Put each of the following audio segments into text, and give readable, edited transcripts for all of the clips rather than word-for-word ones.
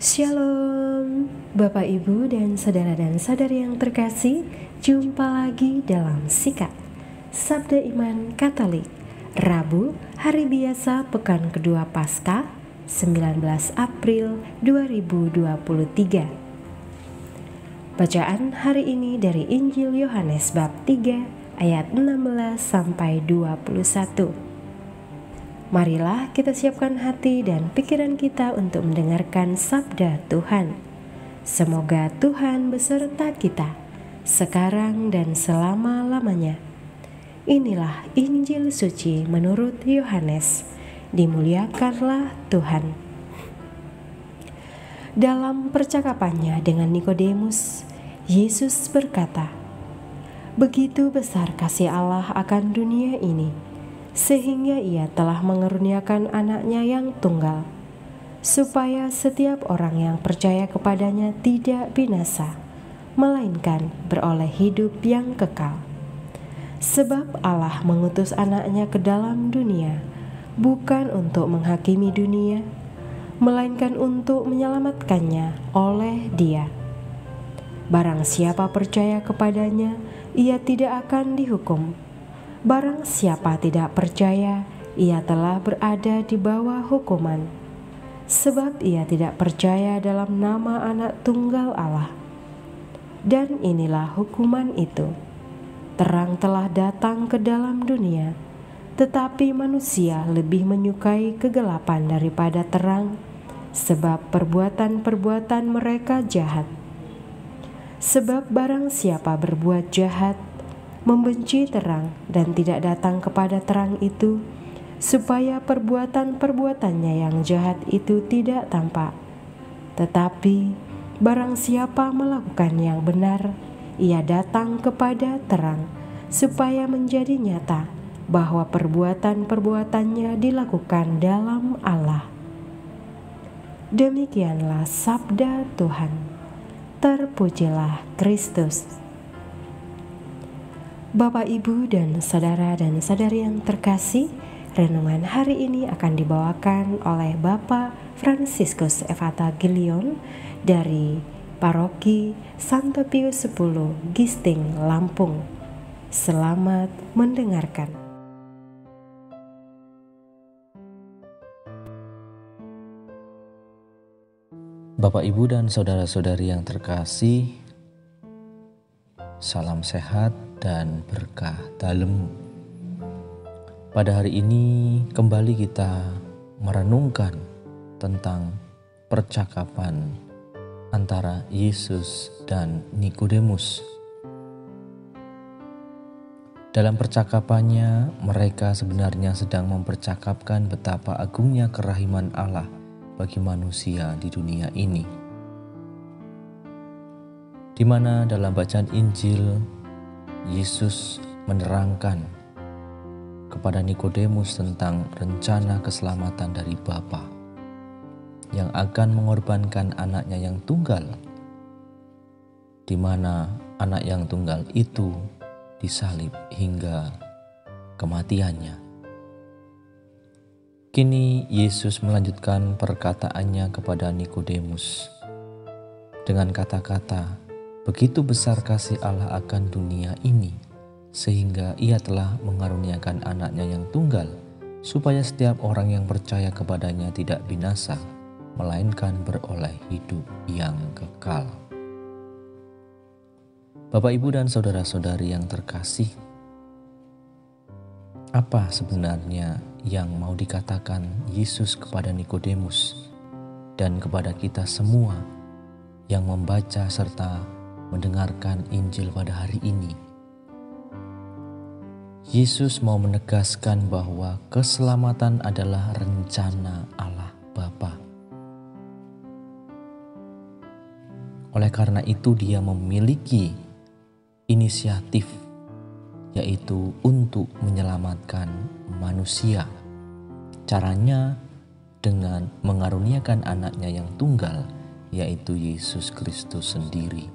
Shalom, Bapak Ibu dan saudara-saudari yang terkasih, jumpa lagi dalam Sikat Sabda Iman Katolik, Rabu, hari biasa pekan kedua Paskah, 19 April 2023. Bacaan hari ini dari Injil Yohanes bab 3 ayat 16 sampai 21. Marilah kita siapkan hati dan pikiran kita untuk mendengarkan sabda Tuhan. Semoga Tuhan beserta kita, sekarang dan selama-lamanya. Inilah Injil suci menurut Yohanes. Dimuliakanlah Tuhan. Dalam percakapannya dengan Nikodemus, Yesus berkata, "Begitu besar kasih Allah akan dunia ini, sehingga Ia telah mengaruniakan anaknya yang tunggal, supaya setiap orang yang percaya kepadanya tidak binasa, melainkan beroleh hidup yang kekal. Sebab Allah mengutus anaknya ke dalam dunia, bukan untuk menghakimi dunia, melainkan untuk menyelamatkannya oleh Dia. Barang siapa percaya kepadanya, ia tidak akan dihukum. Barang siapa tidak percaya, ia telah berada di bawah hukuman, sebab ia tidak percaya dalam nama Anak Tunggal Allah. Dan inilah hukuman itu: terang telah datang ke dalam dunia, tetapi manusia lebih menyukai kegelapan daripada terang, sebab perbuatan-perbuatan mereka jahat. Sebab barang siapa berbuat jahat, membenci terang dan tidak datang kepada terang itu, supaya perbuatan-perbuatannya yang jahat itu tidak tampak. Tetapi barang siapa melakukan yang benar, ia datang kepada terang, supaya menjadi nyata bahwa perbuatan-perbuatannya dilakukan dalam Allah." Demikianlah sabda Tuhan. Terpujilah Kristus. Bapak, Ibu, dan saudara-saudari yang terkasih, renungan hari ini akan dibawakan oleh Bapak Fransiskus Evata Gilion dari Paroki Santo Pius X Gisting, Lampung. Selamat mendengarkan. Bapak, Ibu, dan saudara-saudari yang terkasih, salam sehat dan berkah dalem. Pada hari ini kembali kita merenungkan tentang percakapan antara Yesus dan Nikodemus. Dalam percakapannya, mereka sebenarnya sedang mempercakapkan betapa agungnya kerahiman Allah bagi manusia di dunia ini, di mana dalam bacaan Injil Yesus menerangkan kepada Nikodemus tentang rencana keselamatan dari Bapa yang akan mengorbankan anaknya yang tunggal, di mana anak yang tunggal itu disalib hingga kematiannya. Kini Yesus melanjutkan perkataannya kepada Nikodemus dengan kata-kata, "Begitu besar kasih Allah akan dunia ini, sehingga Ia telah mengaruniakan anaknya yang tunggal, supaya setiap orang yang percaya kepadanya tidak binasa, melainkan beroleh hidup yang kekal." Bapak, Ibu, dan saudara-saudari yang terkasih, apa sebenarnya yang mau dikatakan Yesus kepada Nikodemus dan kepada kita semua yang membaca serta mendengarkan Injil pada hari ini? Yesus mau menegaskan bahwa keselamatan adalah rencana Allah Bapa. Oleh karena itu Dia memiliki inisiatif, yaitu untuk menyelamatkan manusia. Caranya dengan mengaruniakan anaknya yang tunggal, yaitu Yesus Kristus sendiri.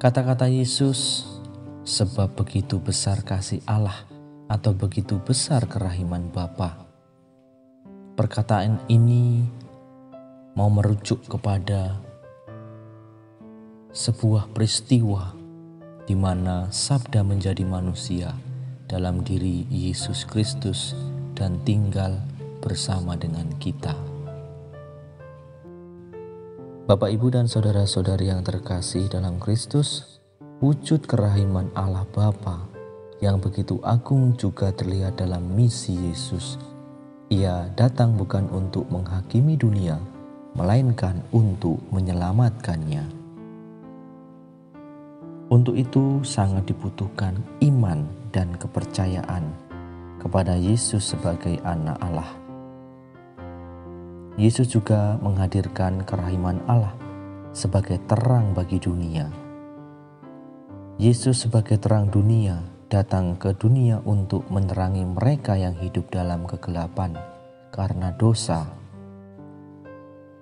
Kata-kata Yesus, "Sebab begitu besar kasih Allah," atau begitu besar kerahiman Bapa. Perkataan ini mau merujuk kepada sebuah peristiwa di mana Sabda menjadi manusia dalam diri Yesus Kristus dan tinggal bersama dengan kita. Bapak, Ibu, dan saudara-saudari yang terkasih dalam Kristus, wujud kerahiman Allah Bapa yang begitu agung juga terlihat dalam misi Yesus. Ia datang bukan untuk menghakimi dunia, melainkan untuk menyelamatkannya. Untuk itu sangat dibutuhkan iman dan kepercayaan kepada Yesus sebagai anak Allah. Yesus juga menghadirkan kerahiman Allah sebagai terang bagi dunia. Yesus sebagai terang dunia datang ke dunia untuk menerangi mereka yang hidup dalam kegelapan karena dosa.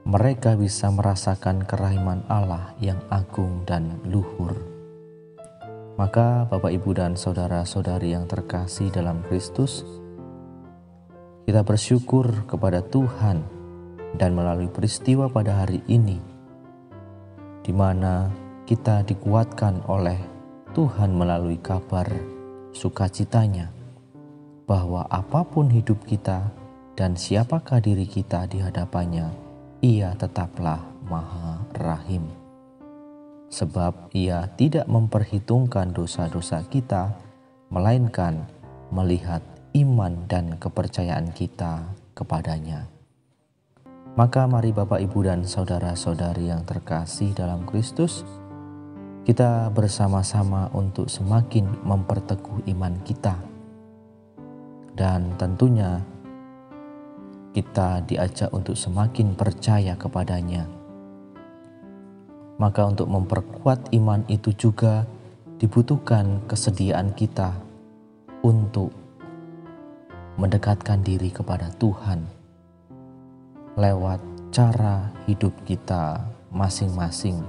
Mereka bisa merasakan kerahiman Allah yang agung dan luhur. Maka Bapak, Ibu, dan saudara-saudari yang terkasih dalam Kristus, kita bersyukur kepada Tuhan dan melalui peristiwa pada hari ini, di mana kita dikuatkan oleh Tuhan melalui kabar sukacitanya, bahwa apapun hidup kita dan siapakah diri kita di hadapannya, Ia tetaplah Maha Rahim. Sebab Ia tidak memperhitungkan dosa-dosa kita, melainkan melihat iman dan kepercayaan kita kepadanya. Maka mari Bapak, Ibu, dan saudara-saudari yang terkasih dalam Kristus, kita bersama-sama untuk semakin memperteguh iman kita. Dan tentunya kita diajak untuk semakin percaya kepadanya. Maka untuk memperkuat iman itu juga dibutuhkan kesediaan kita untuk mendekatkan diri kepada Tuhan lewat cara hidup kita masing-masing,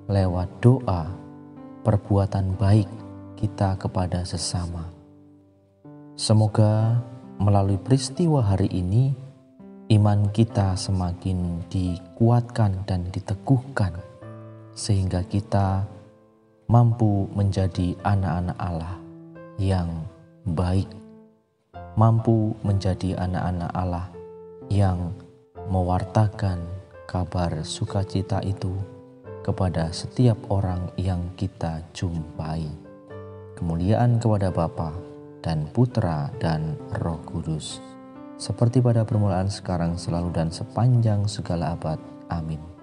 lewat doa, perbuatan baik kita kepada sesama. Semoga melalui peristiwa hari ini, iman kita semakin dikuatkan dan diteguhkan, sehingga kita mampu menjadi anak-anak Allah yang baik, mampu menjadi anak-anak Allah yang mewartakan kabar sukacita itu kepada setiap orang yang kita jumpai. Kemuliaan kepada Bapa dan Putra dan Roh Kudus, seperti pada permulaan, sekarang, selalu, dan sepanjang segala abad. Amin.